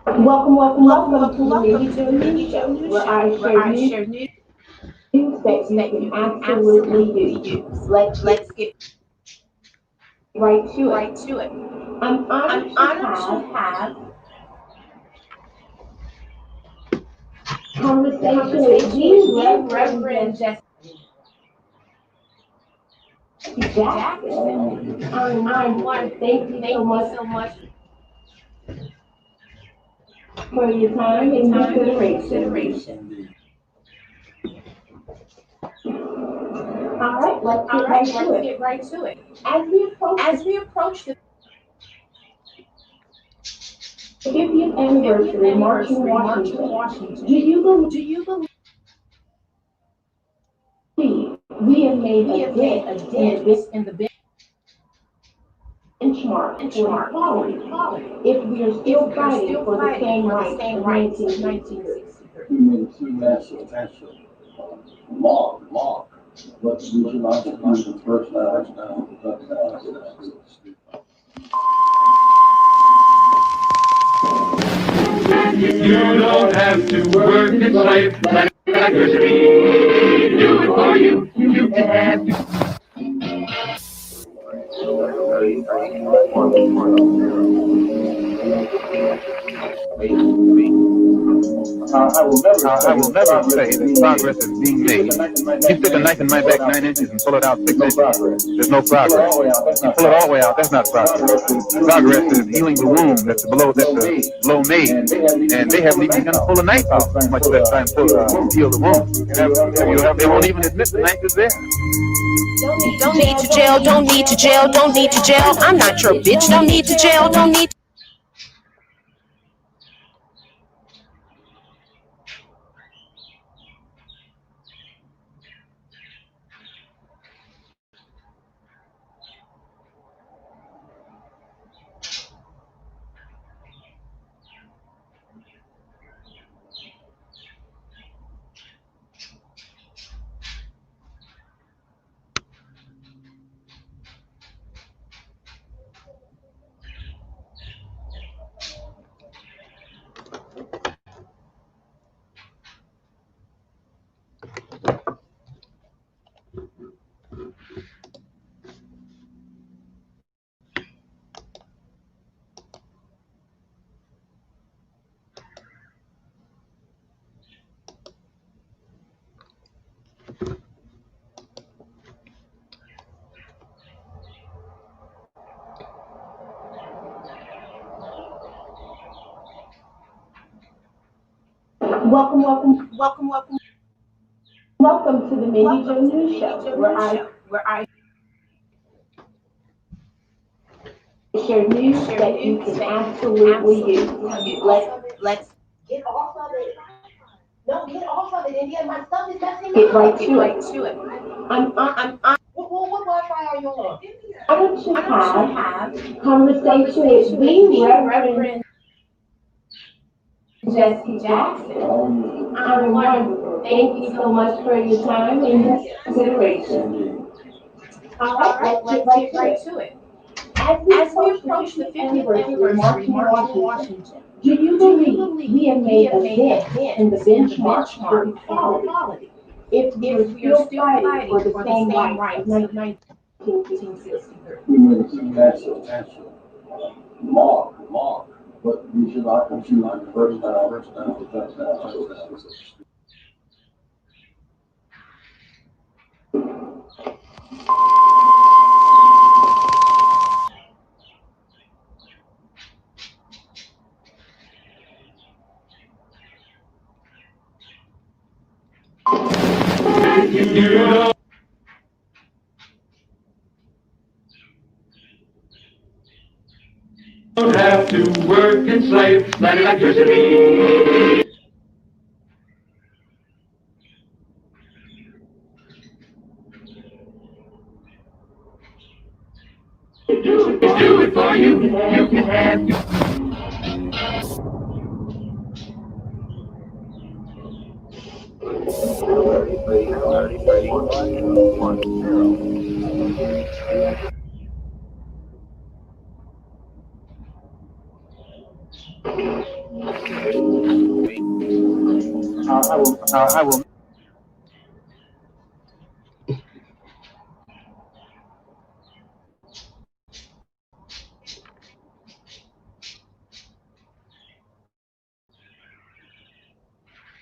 Welcome to the Mini News Show, where I share news that you can absolutely use. Let's get right to it. I'm honored to have conversation with the Reverend Jesse Jackson. I'm one. Thank you so much for your time and consideration. All right, let's get right to it. As we approach the 50th anniversary marching Washington, do you believe we have made a dent in the benchmark for equality if we are still fighting for the same rights of 1963? Mark. Let's do the first now. You don't have to work and slave like a street. Do it for you. You can have I will never say that progress is being made. You stick a knife in my back 9 inches and pull it out 6 inches. There's no progress. You pull it all the way out. That's not progress. Progress is healing the wound that's the blow made, and they haven't even begun to pull a knife out, much less try and heal the wound. They won't even admit the knife is there. Don't need to jail. Don't need to jail. Don't need to jail. I'm not your bitch. Don't need to jail. Don't need. Welcome to the Mini News Show, where I share news that you can absolutely use. Let's Get off of it. No, get off of it, India. My stuff is messing get up. right to it. I'm What Wi-Fi are you on? honored to have conversation with the Reverend Jesse Jackson. I'm wonderful. Thank you so much for your time and consideration. All right, let's get right to it. As we approach the 50th anniversary marching Washington, do you believe we have made a dent in the benchmark for equality if we are still fighting for the same rights of 1963? Mark. But you should not first down. you. Don't have to work and slave like electricity. Do it for you. You can have. I will.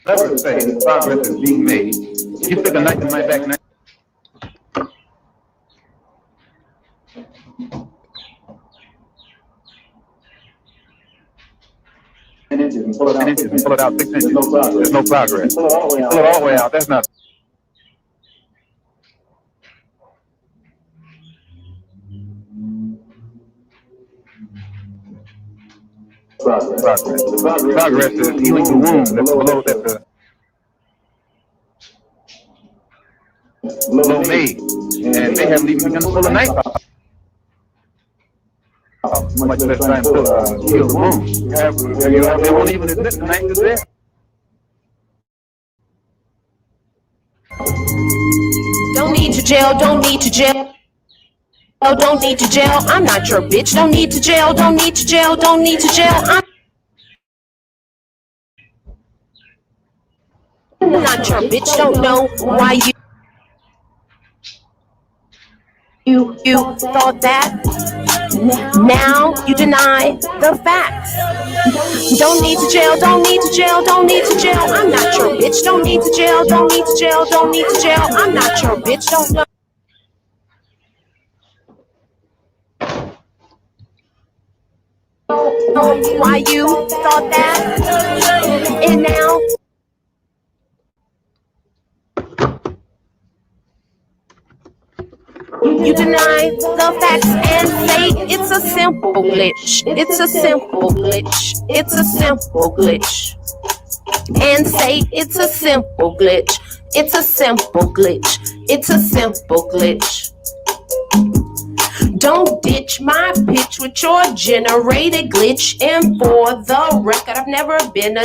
Never say progress is being made. You stick a knife in my back. inches and pull it out 6 Pull it out 6 inches. There's no progress. Pull it all the way out. That's not progress. Progress is healing the wound that's below the below made, and they haven't even begun to pull a knife out. Much less time to heal the wound. They won't even admit the knife is there. Don't need to jail, don't need to jail. Oh, don't need to jail. I'm not your bitch. Don't need to jail, don't need to jail, don't need to jail. I'm not your bitch. Don't know why you thought that. Now you deny the facts. Don't need to jail, don't need to jail, don't need to jail. I'm not your bitch. Don't need to jail, don't need to jail, don't need to jail. I'm not your bitch. Don't know why you thought that. And now you deny the facts and say it's a simple glitch. It's a simple glitch. It's a simple glitch. And say it's a simple glitch. It's a simple glitch. It's a simple glitch. Don't ditch my pitch with your generated glitch. And for the record, I've never been a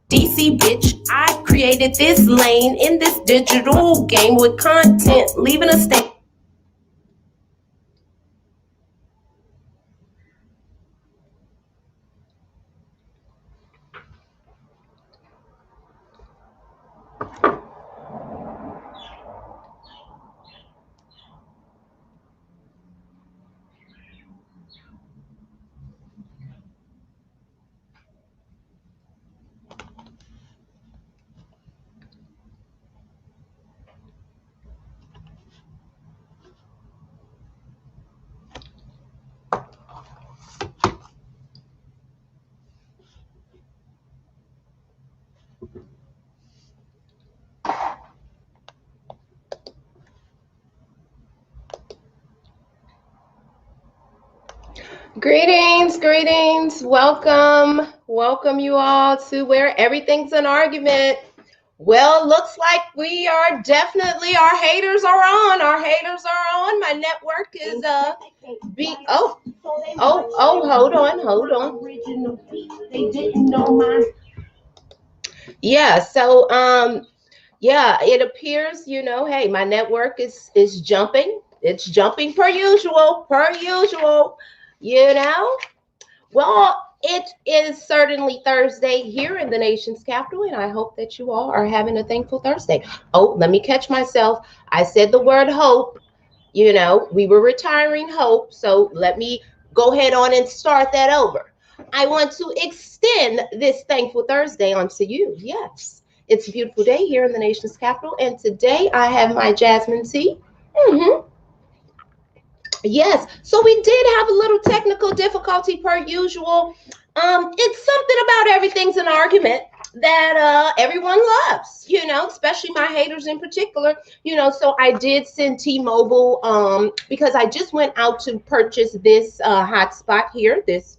DC bitch. I created this lane in this digital game with content, leaving a state. Greetings, welcome you all to Where Everything's an Argument. Well, looks like we are definitely, our haters are on, my network is hold on. They didn't know my. Yeah, so it appears, hey, my network is jumping. It's jumping per usual. Well, it is certainly Thursday here in the nation's capital, and I hope that you all are having a thankful Thursday. Oh, let me catch myself. I said the word hope. We were retiring hope, so let me go ahead on and start that over. I want to extend this thankful Thursday onto you. Yes, it's a beautiful day here in the nation's capital, and today I have my jasmine tea. Yes, so we did have a little technical difficulty per usual. It's something about everything's an argument that everyone loves, especially my haters in particular, so I did send T-Mobile because I just went out to purchase this hotspot here, this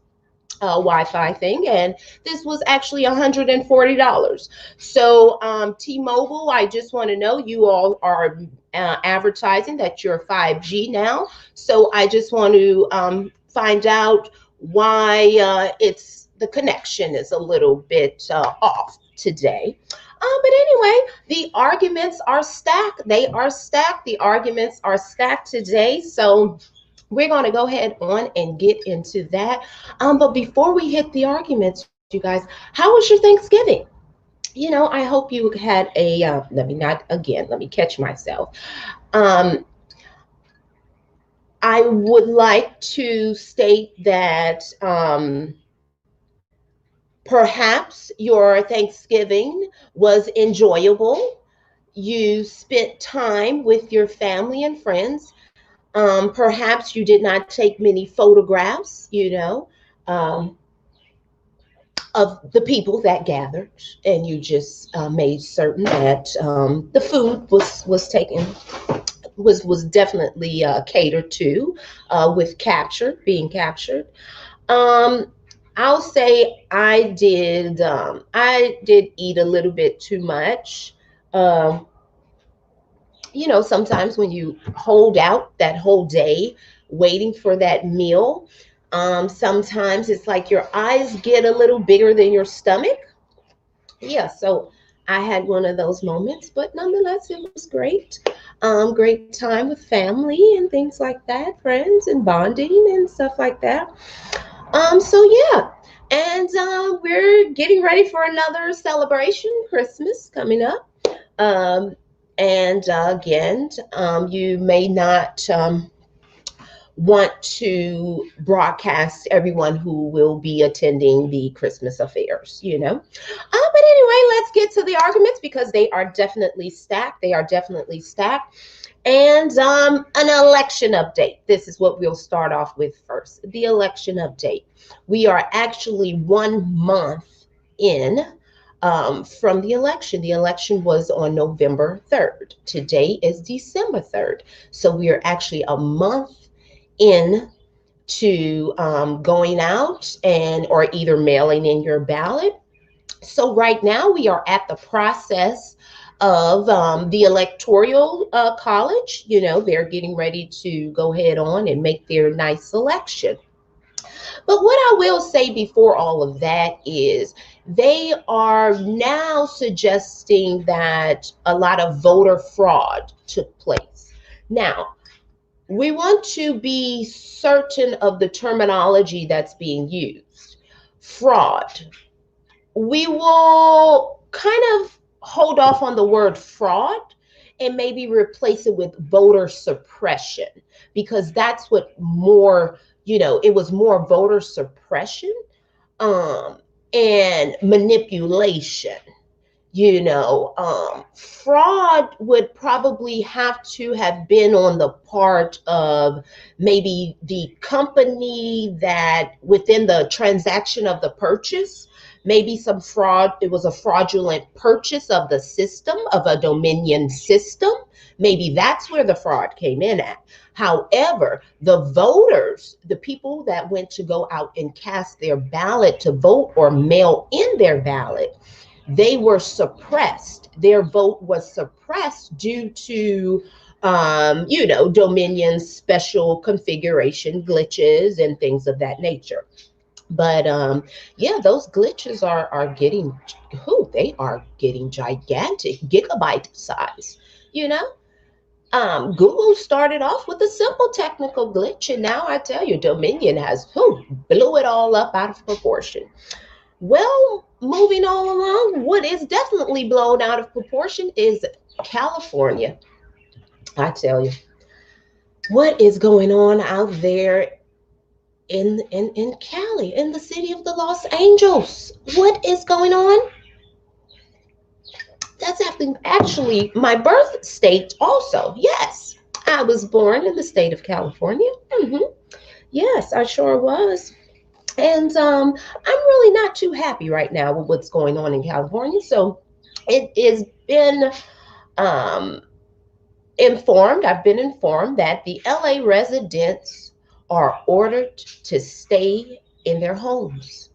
Wi-Fi thing, and this was actually $140. So T-Mobile, I just want to know, you all are advertising that you're 5G now, so I just want to find out why the connection is a little bit off today. But anyway, the arguments are stacked. They are stacked. The arguments are stacked today. So we're going to go ahead on and get into that. But before we hit the arguments, you guys, how was your Thanksgiving? I hope you had let me catch myself. Um, I would like to state that perhaps your Thanksgiving was enjoyable. You spent time with your family and friends. Perhaps you did not take many photographs, um, of the people that gathered, and you just made certain that the food was taken was definitely catered to, with being captured. Um, I'll say I did eat a little bit too much. Um, sometimes when you hold out that whole day waiting for that meal, sometimes it's like your eyes get a little bigger than your stomach. Yeah, so I had one of those moments, but nonetheless, it was great. Great time with family and things like that, friends and bonding and stuff like that. So yeah, and we're getting ready for another celebration, Christmas coming up. Um, and again, you may not want to broadcast everyone who will be attending the Christmas affairs. But anyway, let's get to the arguments because they are definitely stacked. They are definitely stacked. And an election update. This is what we'll start off with first. The election update. We are actually 1 month in from the election. The election was on November 3rd. Today is December 3rd. So we are actually a month in to going out and or either mailing in your ballot. So right now we are at the process of the electoral college. They're getting ready to go ahead on and make their nice selection. But what I will say before all of that is they are now suggesting that a lot of voter fraud took place. Now, we want to be certain of the terminology that's being used. Fraud. We will kind of hold off on the word fraud and maybe replace it with voter suppression, because that's what more, it was more voter suppression um, and manipulation. Fraud would probably have to have been on the part of maybe the company that within the transaction of the purchase, maybe some fraud. It was a fraudulent purchase of the system, of a Dominion system. Maybe that's where the fraud came in at. However, the voters, the people that went to go out and cast their ballot to vote or mail in their ballot, they were suppressed. Their vote was suppressed due to, Dominion's special configuration glitches and things of that nature. But yeah, those glitches are getting, they are getting gigantic, gigabyte size. You know, Google started off with a simple technical glitch, and now I tell you, Dominion has blew it all up out of proportion. Well, moving all along, what is definitely blown out of proportion is California. I tell you, what is going on out there in Cali, in the city of the Los Angeles? What is going on? That's actually my birth state also. Yes, I was born in the state of California. Yes, I sure was. And I'm really not too happy right now with what's going on in California. So it has been um, I've been informed that the LA residents are ordered to stay in their homes.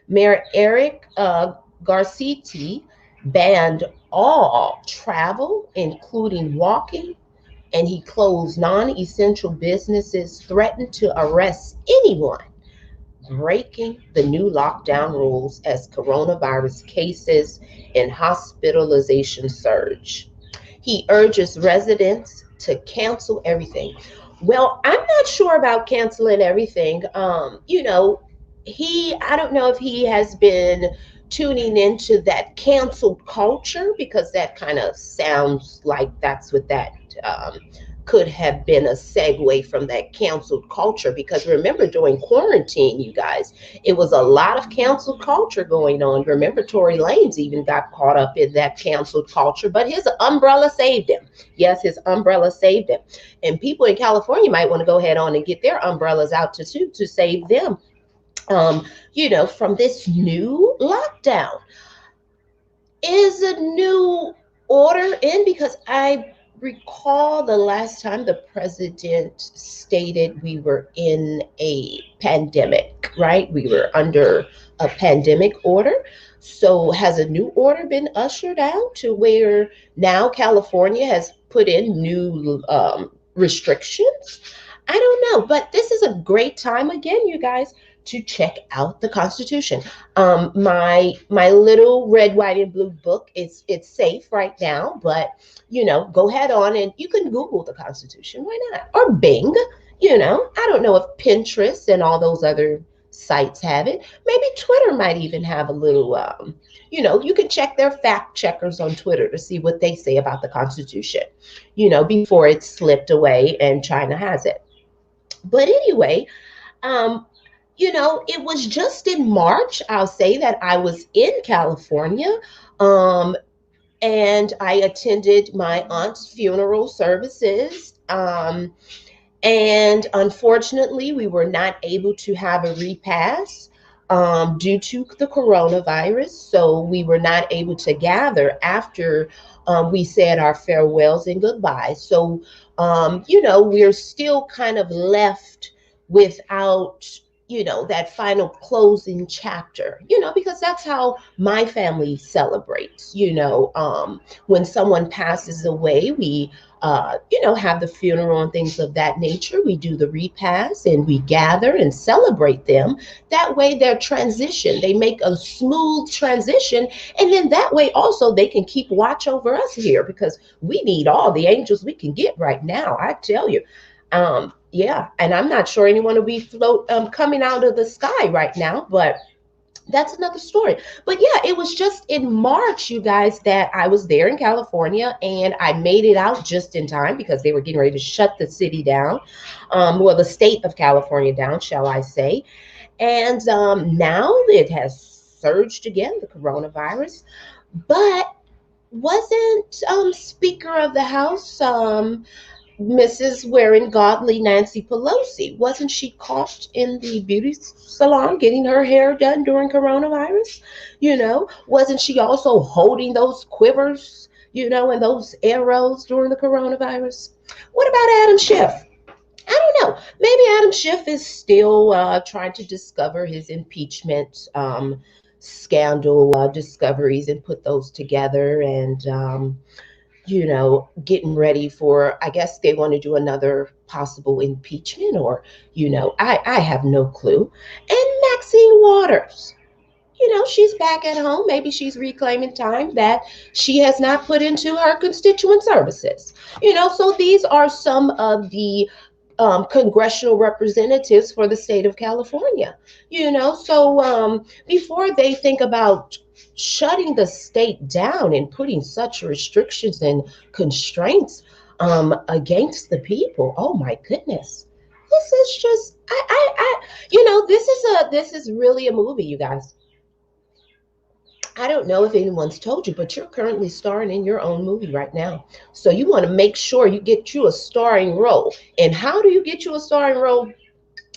Mayor Eric Garcetti banned all travel, including walking, and he closed non-essential businesses, threatened to arrest anyone breaking the new lockdown rules as coronavirus cases and hospitalization surge. He urges residents to cancel everything. Well, I'm not sure about canceling everything. I don't know if he has been tuning into that canceled culture, because that kind of sounds like that's what that um, could have been a segue from that canceled culture. Because remember, during quarantine, you guys, it was a lot of canceled culture going on. Remember, Tory Lanez even got caught up in that canceled culture, but his umbrella saved him. Yes, his umbrella saved him. And people in California might want to go ahead on and get their umbrellas out to save them, from this new lockdown. Is a new order in? Because I recall the last time the president stated we were in a pandemic, right? We were under a pandemic order. So has a new order been ushered out to where now California has put in new restrictions? I don't know, but this is a great time again, you guys, to check out the Constitution. My little red, white, and blue book is it's safe right now, but go ahead on and you can Google the Constitution. Why not? Or Bing. I don't know if Pinterest and all those other sites have it. Maybe Twitter might even have a little. You can check their fact checkers on Twitter to see what they say about the Constitution. Before it slipped away and China has it. But anyway, um, it was just in March, I'll say, that I was in California. Um, and I attended my aunt's funeral services. And unfortunately, we were not able to have a repast due to the coronavirus. So we were not able to gather after we said our farewells and goodbyes. So, we're still kind of left without that final closing chapter, because that's how my family celebrates. When someone passes away, we have the funeral and things of that nature. We do the repast and we gather and celebrate them. That way their transition, they make a smooth transition. And then that way also they can keep watch over us here, because we need all the angels we can get right now, I tell you. Yeah, and I'm not sure anyone will be coming out of the sky right now, but that's another story. But yeah, it was just in March, you guys, that I was there in California, and I made it out just in time because they were getting ready to shut the city down, well, the state of California down, shall I say. And now it has surged again, the coronavirus. But wasn't Speaker of the House, Mrs. Wearing Godly Nancy Pelosi, wasn't she caught in the beauty salon getting her hair done during coronavirus? Wasn't she also holding those quivers, and those arrows during the coronavirus? What about Adam Schiff? I don't know. Maybe Adam Schiff is still trying to discover his impeachment scandal discoveries and put those together, and getting ready for, I guess they want to do another possible impeachment, or, I have no clue. And Maxine Waters, she's back at home. Maybe she's reclaiming time that she has not put into her constituent services. So these are some of the congressional representatives for the state of California. So before they think about shutting the state down and putting such restrictions and constraints against the people, oh my goodness, this is just this is really a movie, you guys. I don't know if anyone's told you, but you're currently starring in your own movie right now. So you want to make sure you get you a starring role. And how do you get you a starring role?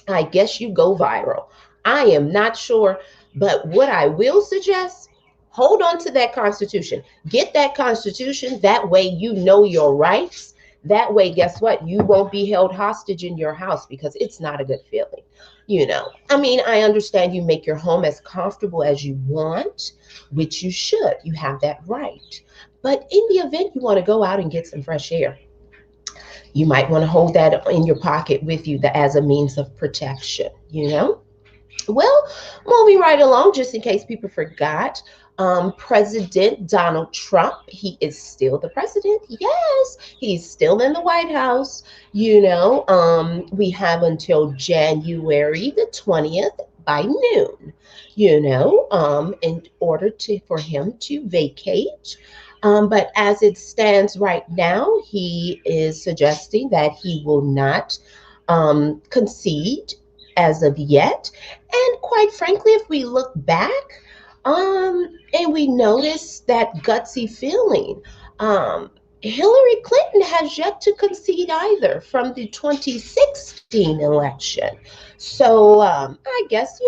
I guess you go viral. I am not sure, but what I will suggest, hold on to that Constitution. Get that Constitution. That way you know your rights. That way, guess what? You won't be held hostage in your house, because it's not a good feeling. I understand you make your home as comfortable as you want, which you should. You have that right. But in the event you want to go out and get some fresh air, you might want to hold that in your pocket with you as a means of protection. Well, moving right along, just in case people forgot, President Donald Trump, he is still the president. Yes, he's still in the White House. We have until January the 20th by noon, in order for him to vacate. But as it stands right now, he is suggesting that he will not concede as of yet. And quite frankly, if we look back, and we notice that gutsy feeling, Hillary Clinton has yet to concede either from the 2016 election. So I guess,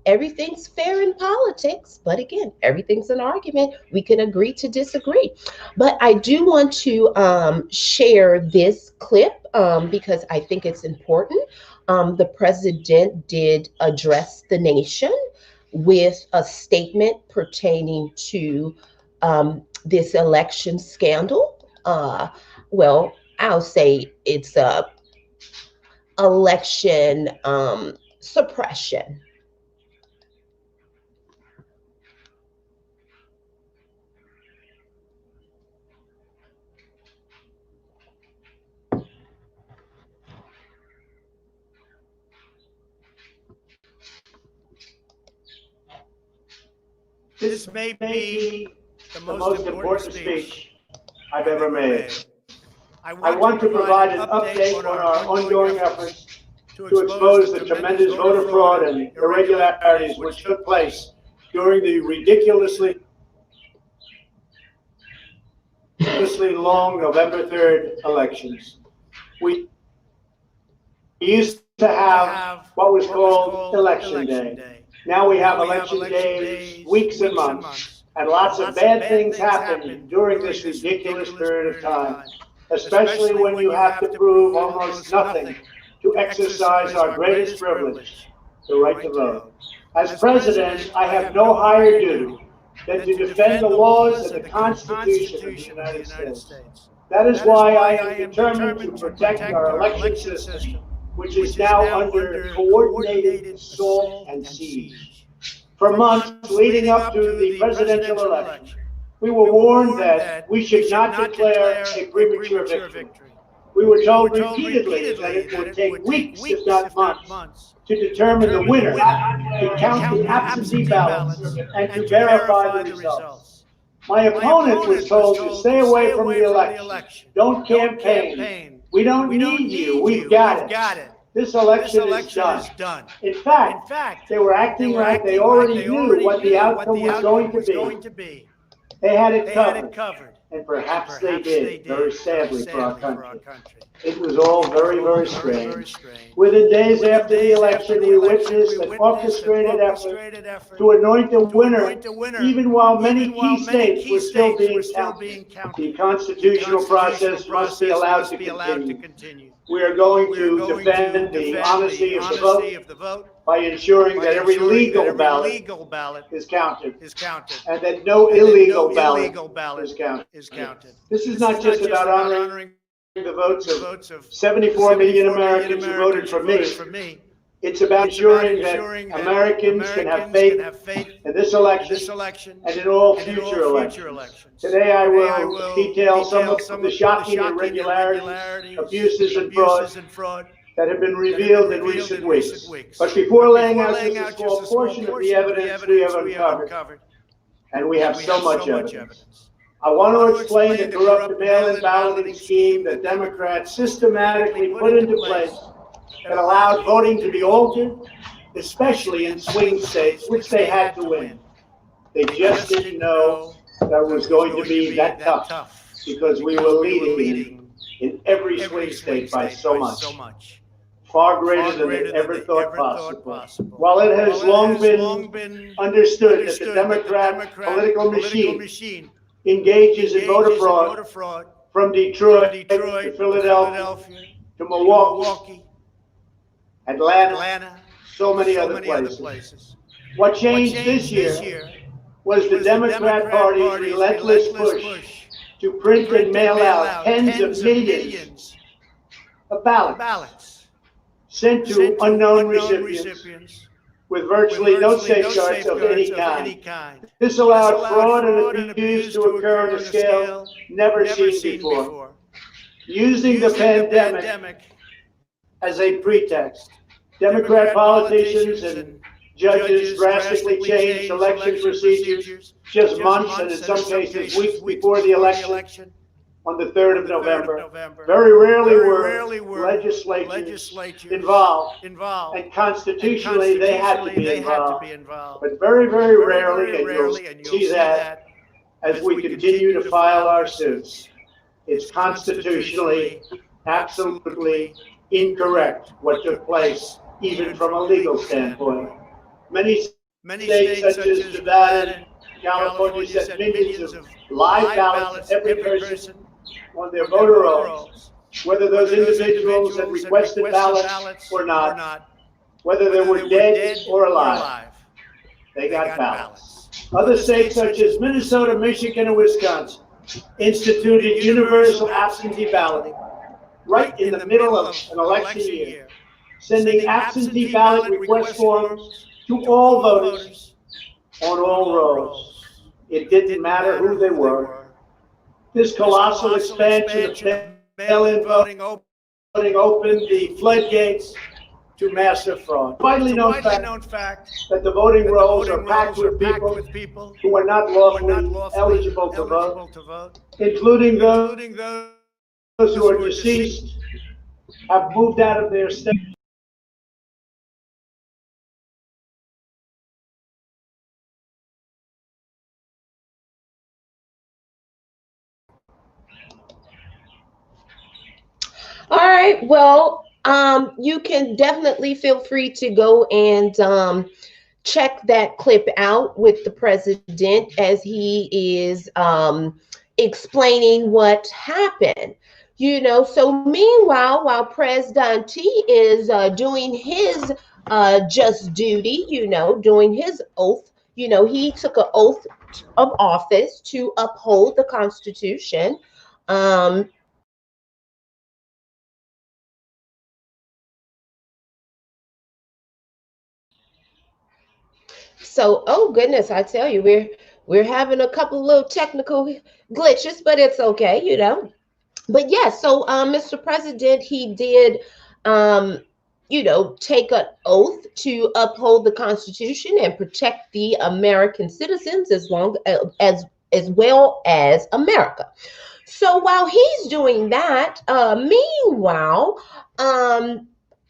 everything's fair in politics, but again, everything's an argument. We can agree to disagree. But I do want to share this clip because I think it's important. The president did address the nation with a statement pertaining to this election scandal. Well, I'll say it's a election suppression. This may be the most important speech I've ever made. I want to provide an update on our ongoing efforts to expose the tremendous voter fraud and irregularities which took place during the ridiculously long November 3rd elections. We used to have what was called Election Day. Now we have election days, weeks and months, and lots of bad things happen during this ridiculous period of time, especially when you have to prove almost nothing to exercise our greatest privilege, the right to vote. As president, I have no higher duty than to defend the laws and the Constitution of the United States. That is why I am determined to protect our election system, which is now under coordinated assault and siege. For months leading up to the presidential election, we were warned that we should not declare a premature victory. We were told repeatedly that it would take weeks, if not months, to determine the winner, to count the absentee ballots, and to verify the results. My opponent was told to stay away from the election. Don't campaign. We don't need you. We've got it. This election is done. In fact, they were acting like they already knew what the outcome was going to be. They had it covered, and perhaps they did, very sadly for our country. It was all very, very strange. Within days after the election, we witnessed an orchestrated effort to anoint the winner, even while many key states were still being counted. The constitutional process must be allowed to continue. We are going to defend the honesty of the vote by ensuring that every legal ballot is counted, and that no illegal ballot is counted. This is not just about honoring the votes of 74 million Americans who voted for me. It's about ensuring that Americans can have faith in this election and in all future elections. Today I will detail some of the shocking irregularities, abuses, and fraud that have been revealed in recent weeks. But before laying out just a small portion of the evidence we have uncovered, and we have so much evidence, I want to explain the corrupt mail-in balloting scheme that Democrats systematically put into place that allowed voting to be altered, especially in swing states, which they had to win. They just didn't know that it was going to be that tough, because we were leading in every swing state by so much, far greater than they ever thought possible. While it has long been understood that the Democrat political machine engages in voter fraud from Detroit to Philadelphia to Milwaukee, Atlanta, so many other places. What changed this year was the Democrat Party's relentless push to print and mail out tens of millions of ballots sent to unknown recipients with virtually no safeguards of any kind. This allowed fraud and abuse to occur on a scale never seen before. Using the pandemic as a pretext, Democrat politicians and judges drastically changed election procedures just months and in some cases weeks before the election on the 3rd of November. Very rarely were legislatures involved, and constitutionally they had to be involved. But very, very rarely, and you'll see that as we continue to file our suits. It's constitutionally absolutely incorrect what took place, even from a legal standpoint. Many states, such as Nevada, California, set millions of live ballots of every person on their voter rolls, whether those individuals had requested ballots or not, whether they were dead or alive. They got ballots. Other states, such as Minnesota, Michigan, and Wisconsin, instituted universal absentee balloting right in the middle of an election year, sending absentee ballot request forms to all voters on all rolls. It didn't matter who they were. This colossal expansion of mail-in voting opened the floodgates to massive fraud. Widely known fact that the voting rolls are packed with people who are not lawfully eligible to vote, including those who are deceased, have moved out of their state. All right. Well, you can definitely feel free to go and check that clip out with the president as he is explaining what happened. So meanwhile, while President T is doing his just duty, doing his oath, he took an oath of office to uphold the Constitution. So, oh goodness, I tell you, we're having a couple little technical glitches, but it's okay. But yeah, so Mr. President, he did, take an oath to uphold the Constitution and protect the American citizens as well as America. So while he's doing that, meanwhile,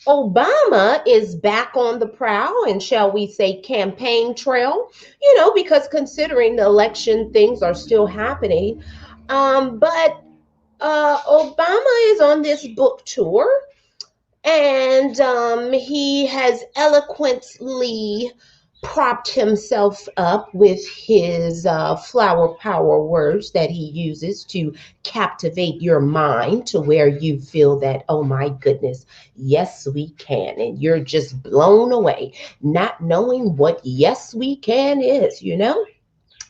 Obama is back on the prowl and, shall we say, campaign trail, because considering the election, things are still happening. But Obama is on this book tour, and he has eloquently propped himself up with his flower power words that he uses to captivate your mind to where you feel that, oh my goodness, yes we can, and you're just blown away, not knowing what yes we can is,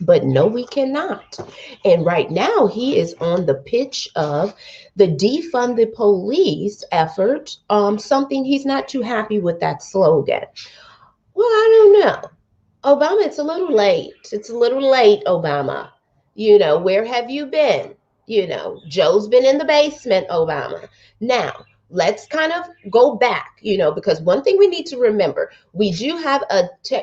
but no, we cannot. And right now, he is on the pitch of the defund the police effort, something he's not too happy with that slogan. Well, I don't know. Obama, it's a little late. It's a little late, Obama. Where have you been? Joe's been in the basement, Obama. Now, let's kind of go back, because one thing we need to remember, we do have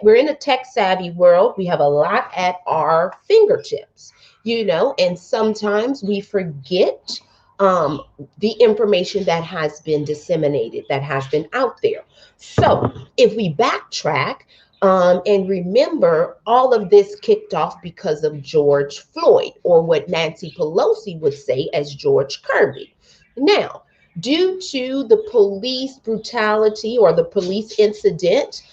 we're in a tech savvy world. We have a lot at our fingertips, and sometimes we forget the information that has been disseminated, that has been out there. So if we backtrack and remember, all of this kicked off because of George Floyd, or what Nancy Pelosi would say as George Kirby. Now, due to the police brutality or the police incident,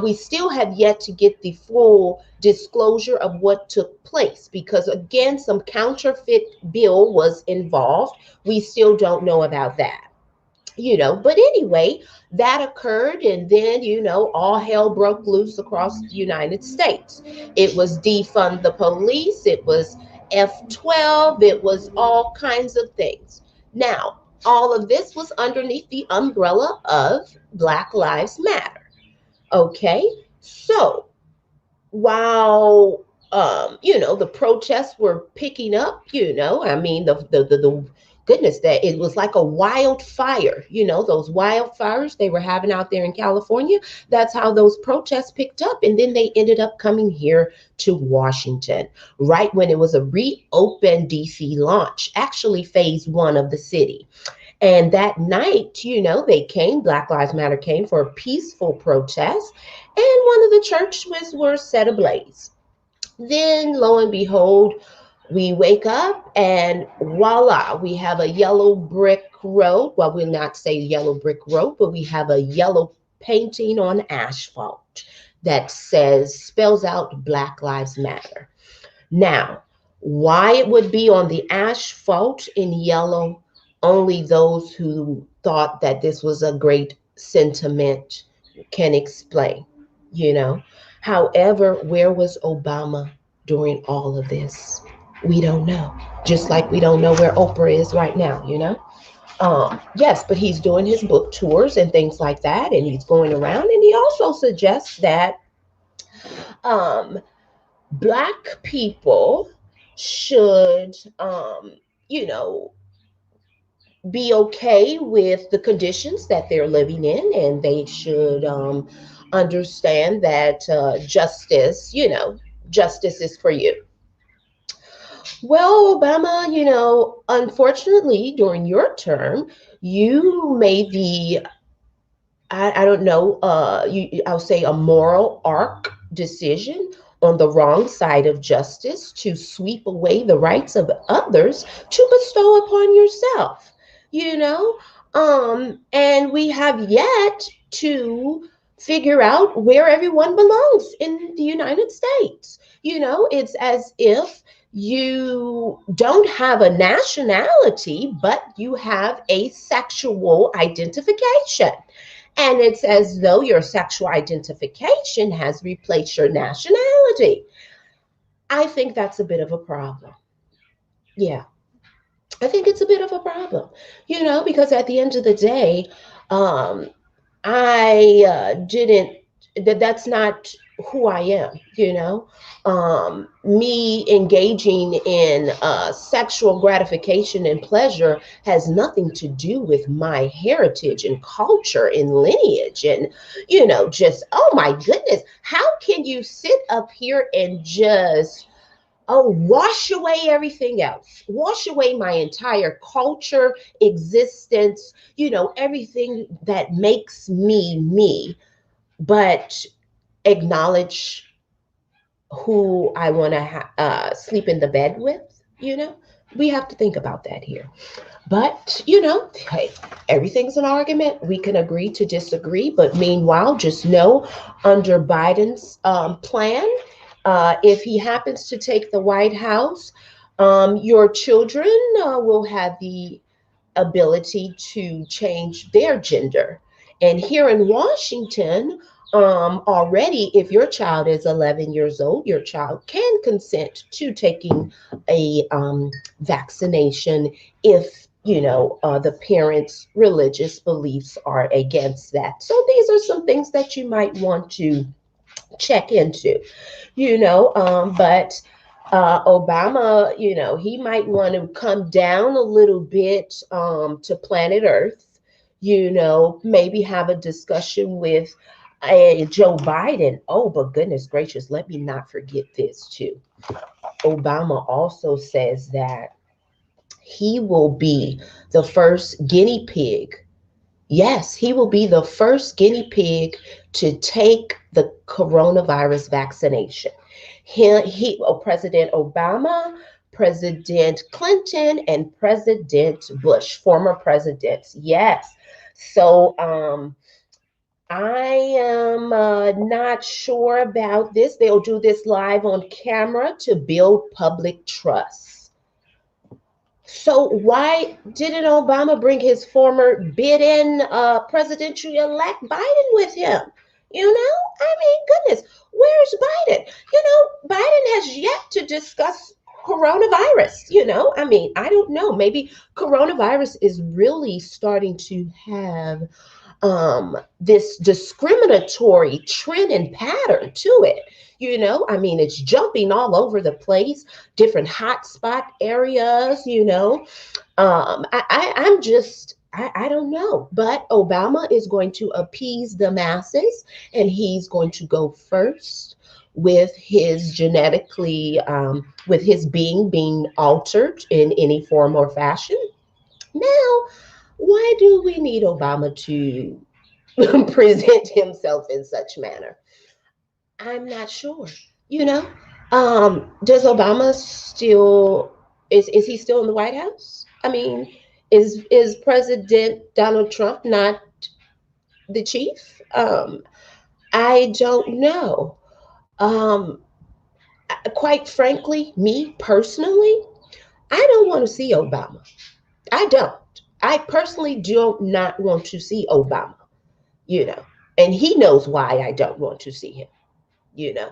we still have yet to get the full disclosure of what took place, because again, some counterfeit bill was involved. We still don't know about that. But anyway, that occurred, and then, all hell broke loose across the United States. It was defund the police, it was F-12, it was all kinds of things. Now, all of this was underneath the umbrella of Black Lives Matter. Okay, So while the protests were picking up, I mean the goodness, that it was like a wildfire, those wildfires they were having out there in California. That's how those protests picked up, and then they ended up coming here to Washington right when it was a reopened DC launch, actually phase 1 of the city. And that night, they came, Black Lives Matter came for a peaceful protest, and one of the churches were set ablaze. Then, lo and behold, we wake up and voila, we have a yellow brick road. Well, we'll not say yellow brick road, but we have a yellow painting on asphalt that spells out Black Lives Matter. Now, why it would be on the asphalt in yellow, only those who thought that this was a great sentiment can explain, you know. However, where was Obama during all of this? We don't know. Just like we don't know where Oprah is right now. Yes, but he's doing his book tours and things like that, and he's going around, and he also suggests that um, Black people should, you know, be okay with the conditions that they're living in, and they should understand that justice is for you. Well, Obama, unfortunately, during your term, you made I don't know, I'll say a moral arc decision on the wrong side of justice to sweep away the rights of others to bestow upon yourself, you know? And we have yet to figure out where everyone belongs in the United States. It's as if you don't have a nationality, but you have a sexual identification. And it's as though your sexual identification has replaced your nationality. I think that's a bit of a problem. Yeah, I think it's a bit of a problem, because at the end of the day, um, I didn't, that's not who I am, Me engaging in sexual gratification and pleasure has nothing to do with my heritage and culture and lineage. And, just, oh my goodness, how can you sit up here and just wash away everything else, wash away my entire culture, existence, everything that makes me me, but acknowledge who I want to sleep in the bed with, we have to think about that here. But, hey, everything's an argument. We can agree to disagree. But meanwhile, just know under Biden's plan, if he happens to take the White House, your children will have the ability to change their gender. And here in Washington, already, if your child is 11 years old, your child can consent to taking a vaccination if the parents' religious beliefs are against that. So these are some things that you might want to check into, but Obama, he might want to come down a little bit to planet Earth, maybe have a discussion with Joe Biden. Oh, but goodness gracious, let me not forget this too. Obama also says that he will be the first guinea pig. Yes, he will be the first guinea pig to take the coronavirus vaccination. President Obama, President Clinton, and President Bush, former presidents. Yes. So I am not sure about this. They'll do this live on camera to build public trust. So why didn't Obama bring his former bid-in presidential-elect Biden with him? I mean, goodness, where's Biden? Biden has yet to discuss coronavirus. I mean, I don't know. Maybe coronavirus is really starting to have this discriminatory trend and pattern to it. I mean, it's jumping all over the place, different hotspot areas. I don't know, but Obama is going to appease the masses, and he's going to go first with his with his being altered in any form or fashion. Now, why do we need Obama to present himself in such manner? I'm not sure. You know, does Obama still is he still in the White House? I mean, is President Donald Trump not the chief? I don't know. Um, quite frankly, me personally, I don't want to see Obama. I don't. I personally do not want to see Obama. You know, and he knows why I don't want to see him. You know.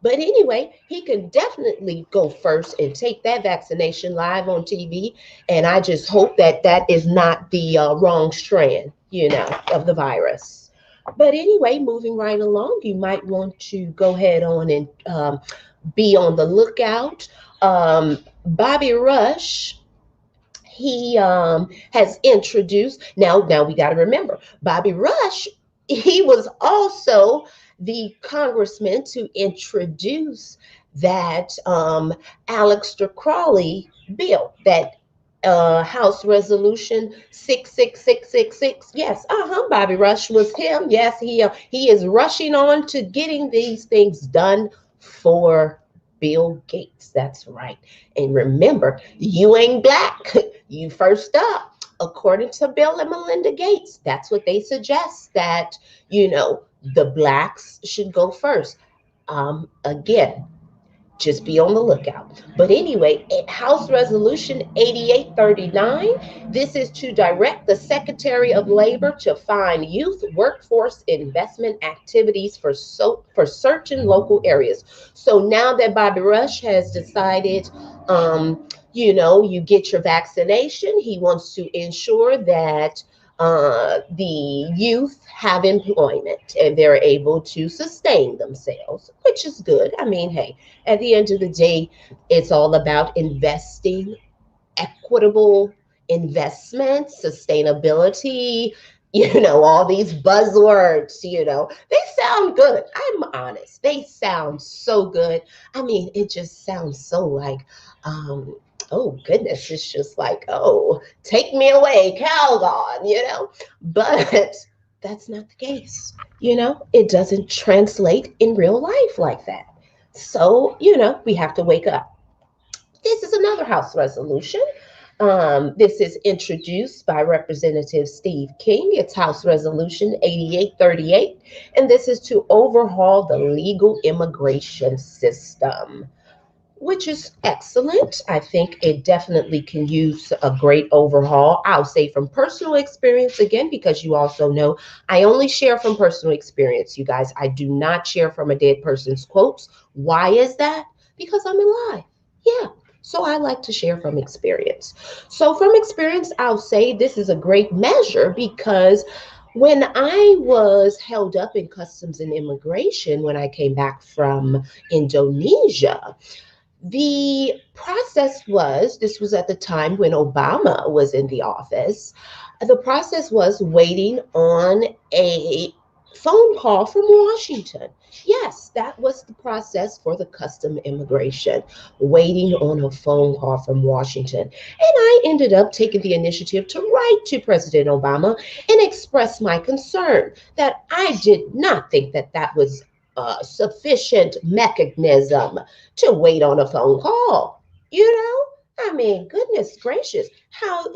But anyway, he can definitely go first and take that vaccination live on TV. And I just hope that that is not the wrong strand, of the virus. But anyway, moving right along, you might want to go ahead on and be on the lookout. Bobby Rush, he has introduced. Now we got to remember, Bobby Rush, he was also the congressman to introduce that Aleister Crowley bill, that House Resolution 66666. Yes, Bobby Rush was him. Yes, he is rushing on to getting these things done for Bill Gates. That's right. And remember, you ain't black. You first up. According to Bill and Melinda Gates, that's what they suggest, that, the blacks should go first. Again, just be on the lookout. But anyway, House Resolution 8839, this is to direct the Secretary of Labor to fund youth workforce investment activities for certain local areas. So now that Bobby Rush has decided, you get your vaccination, he wants to ensure that the youth have employment and they're able to sustain themselves, which is good. I mean, hey, at the end of the day, it's all about investing, equitable investment, sustainability, all these buzzwords, they sound good. I'm honest. They sound so good. I mean, it just sounds so like, oh goodness, it's just like, oh, take me away, Calgon, but that's not the case. It doesn't translate in real life like that. So, we have to wake up. This is another House resolution. This is introduced by Representative Steve King. It's House Resolution 8838, and this is to overhaul the legal immigration system, which is excellent. I think it definitely can use a great overhaul. I'll say from personal experience again, because you also know I only share from personal experience, you guys. I do not share from a dead person's quotes. Why is that? Because I'm alive. Yeah. So I like to share from experience. So from experience, I'll say this is a great measure, because when I was held up in customs and immigration, when I came back from Indonesia, the process was, this was at the time when Obama was in the office, the process was waiting on a phone call from Washington. Yes, that was the process for the custom immigration, waiting on a phone call from Washington. And I ended up taking the initiative to write to President Obama and express my concern that I did not think that that was sufficient mechanism to wait on a phone call. I mean, goodness gracious, how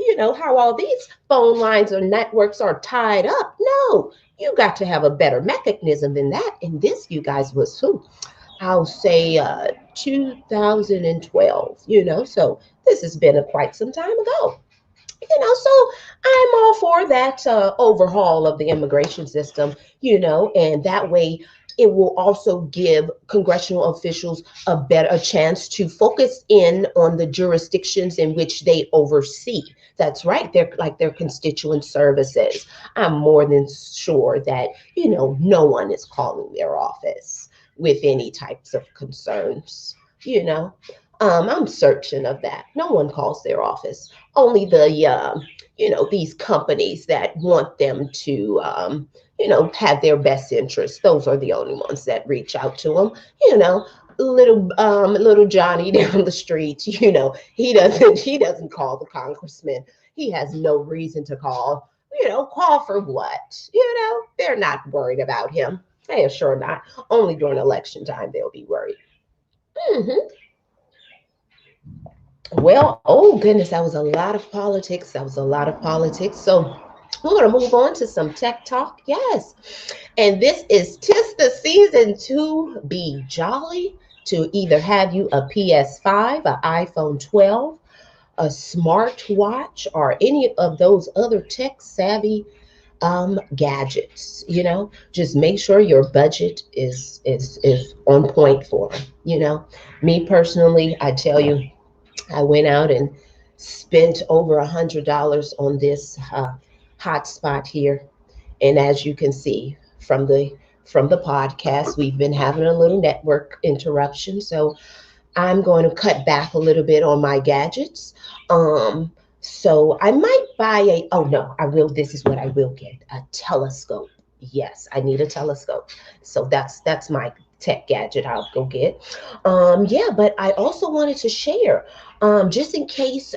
all these phone lines or networks are tied up. No, you got to have a better mechanism than that. And this, you guys, was I'll say 2012, so this has been quite some time ago. So I'm all for that overhaul of the immigration system, and that way it will also give congressional officials a chance to focus in on the jurisdictions in which they oversee. That's right, they're like their constituent services. I'm more than sure that, no one is calling their office with any types of concerns, I'm certain of that. No one calls their office. Only these companies that want them to, have their best interests. Those are the only ones that reach out to them. Little Johnny down the street, he doesn't call the congressman. He has no reason to call. Call for what? They're not worried about him. They are sure not. Only during election time they'll be worried. Hmm. Well, oh goodness, that was a lot of politics. That was a lot of politics. So we're going to move on to some tech talk. Yes. And this is 'tis the season to be jolly, to either have you a PS5, an iPhone 12, a smartwatch, or any of those other tech savvy gadgets. Just make sure your budget is on point for them. Me personally, I tell you, I went out and spent over $100 on this hotspot here. And as you can see from the podcast, we've been having a little network interruption. So I'm going to cut back a little bit on my gadgets. So I might buy oh no, I will. This is what I will get: a telescope. Yes, I need a telescope. So that's my tech gadget I'll go get. Yeah, but I also wanted to share, just in case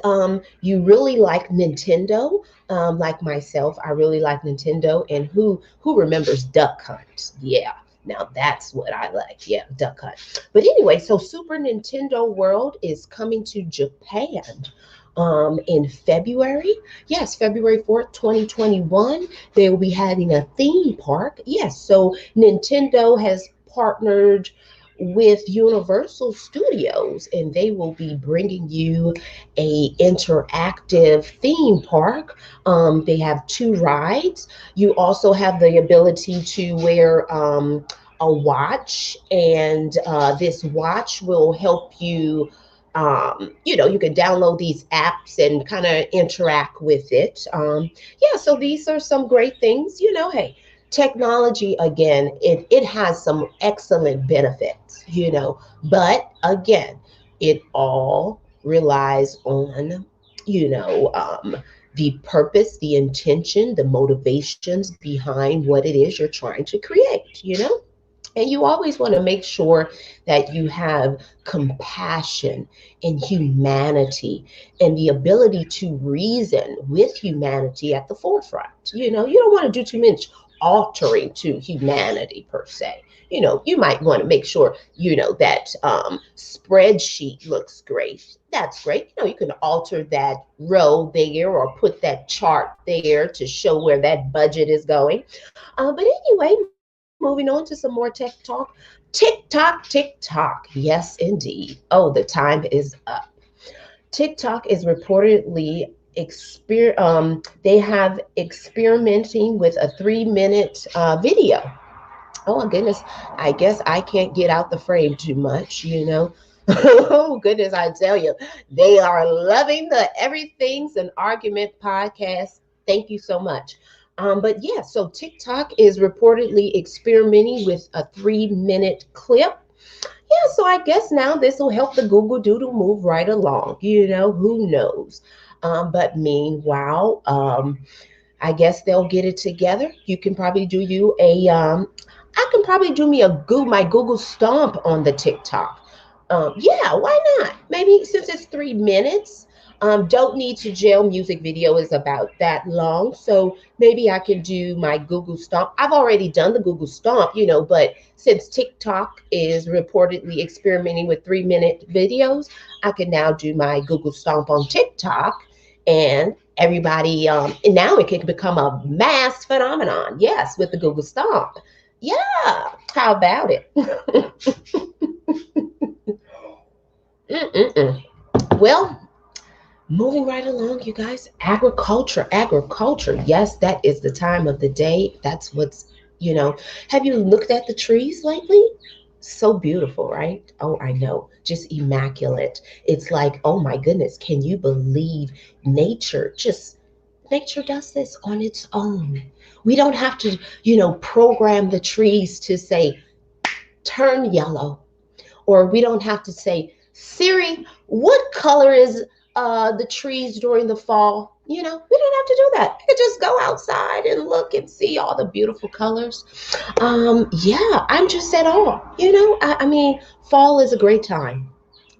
you really like Nintendo, like myself, I really like Nintendo. And who remembers Duck Hunt? Yeah. Now that's what I like. Yeah, Duck Hunt. But anyway, so Super Nintendo World is coming to Japan in February. Yes, February 4th, 2021. They will be having a theme park. Yes, so Nintendo has partnered with Universal Studios, and they will be bringing you a interactive theme park. They have 2 rides. You also have the ability to wear a watch, and this watch will help you. You can download these apps and kind of interact with it. Yeah, so these are some great things. Hey, technology, again, it has some excellent benefits, but again, it all relies on, the purpose, the intention, the motivations behind what it is you're trying to create. And you always want to make sure that you have compassion and humanity and the ability to reason with humanity at the forefront. You don't want to do too much altering to humanity per se. You might want to make sure, that spreadsheet looks great. That's great. You can alter that row there or put that chart there to show where that budget is going. But anyway, moving on to some more tech talk. TikTok, TikTok. Yes, indeed. Oh, the time is up. TikTok is reportedly they have experimenting with a 3-minute video. Oh my goodness. I guess I can't get out the frame too much. Oh goodness, I tell you, they are loving the Everything's an Argument podcast. Thank you so much. But yeah, so TikTok is reportedly experimenting with a 3-minute clip. Yeah, so I guess now this will help the Google Doodle move right along. Who knows? But meanwhile, I guess they'll get it together. You can probably do I can probably do my Google Stomp on the TikTok. Yeah, why not? Maybe since it's 3 minutes. Don't Need to Jail music video is about that long. So maybe I can do my Google Stomp. I've already done the Google Stomp, but since TikTok is reportedly experimenting with 3-minute videos, I can now do my Google Stomp on TikTok, and everybody, and now it can become a mass phenomenon. Yes, with the Google Stomp. Yeah, how about it? Well, moving right along, you guys, agriculture. Yes, that is the time of the day. That's what's You know, have you looked at the trees lately? So beautiful, right? Oh, I know, just immaculate. It's like, oh my goodness, can you believe nature? Just nature does this on its own. We don't have to, program the trees to say, turn yellow, or we don't have to say, Siri, what color is the trees during the fall? We don't have to do that. We can just go outside and look and see all the beautiful colors. Yeah, I'm just at all. I mean, fall is a great time.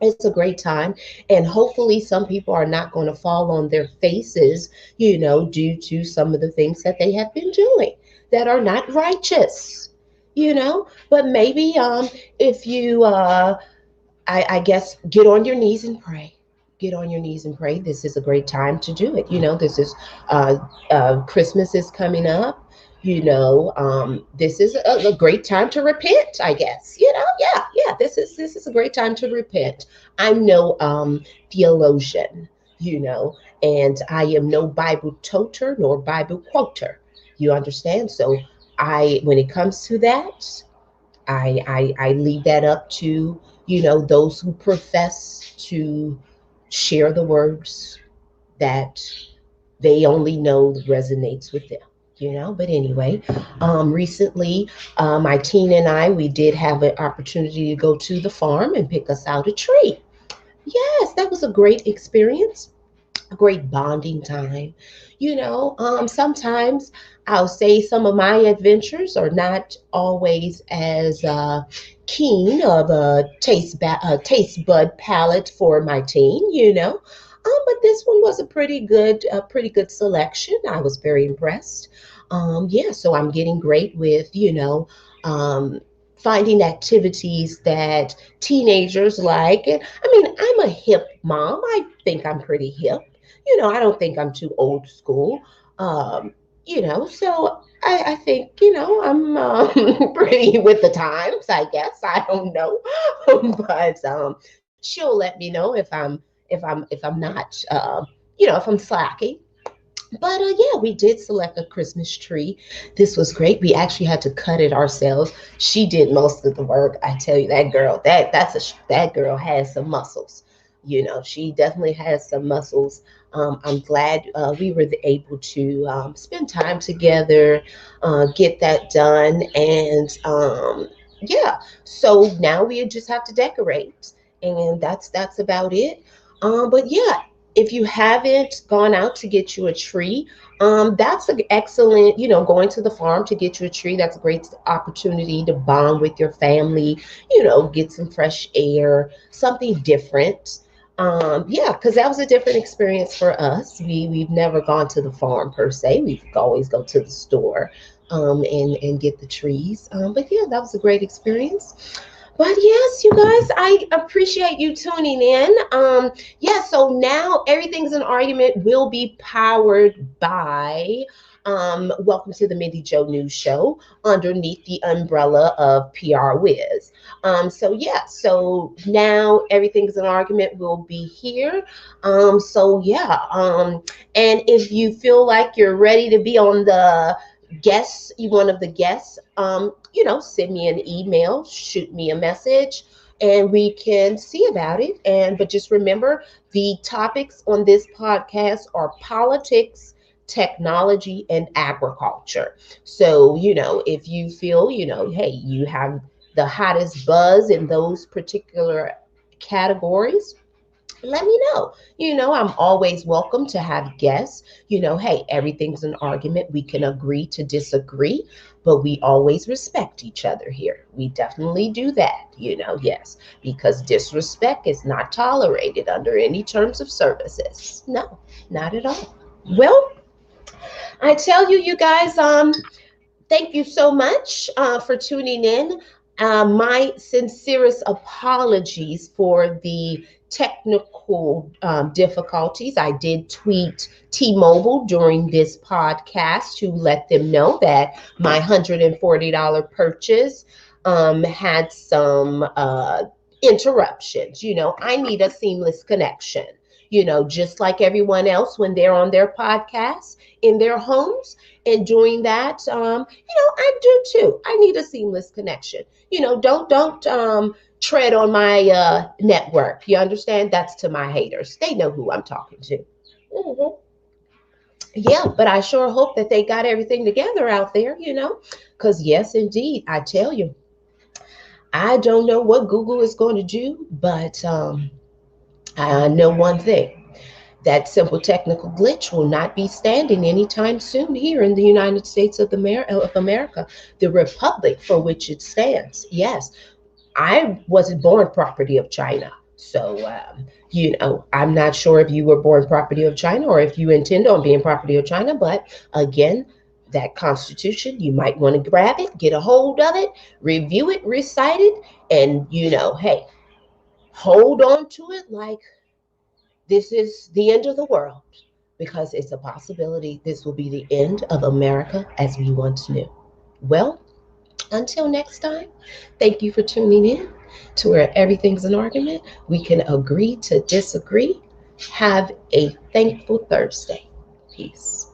It's a great time. And hopefully, some people are not going to fall on their faces, due to some of the things that they have been doing that are not righteous. But maybe if you I guess get on your knees and pray. Get on your knees and pray. This is a great time to do it. This is Christmas is coming up. This is a great time to repent. I guess. Yeah. This is a great time to repent. I'm no theologian, and I am no Bible toter nor Bible quoter. You understand? So when it comes to that, I leave that up to those who profess to share the words that they only know resonates with them. But anyway, recently, my teen and we did have an opportunity to go to the farm and pick us out a tree. Yes, that was a great experience, a great bonding time. Sometimes I'll say some of my adventures are not always as keen of a taste bud palette for my teen. But this one was a pretty good selection. I was very impressed. Yeah, so I'm getting great with um, finding activities that teenagers like. And I mean, I'm a hip mom. I think I'm pretty hip. I don't think I'm too old school. So I think, I'm pretty with the times, I guess. I don't know. But she'll let me know if I'm not if I'm slacking. But yeah, we did select a Christmas tree. This was great. We actually had to cut it ourselves. She did most of the work. I tell you, that girl, that girl has some muscles. She definitely has some muscles. I'm glad we were able to spend time together, get that done, and yeah. So now we just have to decorate, and that's about it. But yeah, if you haven't gone out to get you a tree, that's an excellent, going to the farm to get you a tree. That's a great opportunity to bond with your family, get some fresh air, something different. Yeah, because that was a different experience for us. We've never gone to the farm per se. We always go to the store and get the trees. But yeah, that was a great experience. But yes, you guys, I appreciate you tuning in. Yeah, so now Everything's an Argument will be powered by Welcome to the Mindy Joe News Show underneath the umbrella of PR Wiz. So yeah, so now Everything's an Argument will be here. So yeah, and if you feel like you're ready to be on the one of the guests, send me an email, shoot me a message, and we can see about it. But just remember, the topics on this podcast are politics, technology, and agriculture. So, if you feel, hey, you have the hottest buzz in those particular categories, let me know. I'm always welcome to have guests. Hey, everything's an argument. We can agree to disagree, but we always respect each other here. We definitely do that, yes, because disrespect is not tolerated under any terms of services. No, not at all. Well, I tell you, you guys, thank you so much for tuning in. My sincerest apologies for the technical difficulties. I did tweet T-Mobile during this podcast to let them know that my $140 purchase had some interruptions. I need a seamless connection. you know, just like everyone else when they're on their podcasts in their homes and doing that. I do too. I need a seamless connection. Don't tread on my network. You understand? That's to my haters. They know who I'm talking to. Mhm. Yeah, but I sure hope that they got everything together out there, because yes, indeed, I tell you, I don't know what Google is going to do, but I know one thing. That simple technical glitch will not be standing anytime soon here in the United States of America, the republic for which it stands. Yes, I wasn't born property of China. So, I'm not sure if you were born property of China or if you intend on being property of China. But again, that constitution, you might want to grab it, get a hold of it, review it, recite it, and, hey, hold on to it like this is the end of the world, because it's a possibility this will be the end of America as we once knew. Well, until next time, thank you for tuning in to Where Everything's an Argument. We can agree to disagree. Have a thankful Thursday. Peace.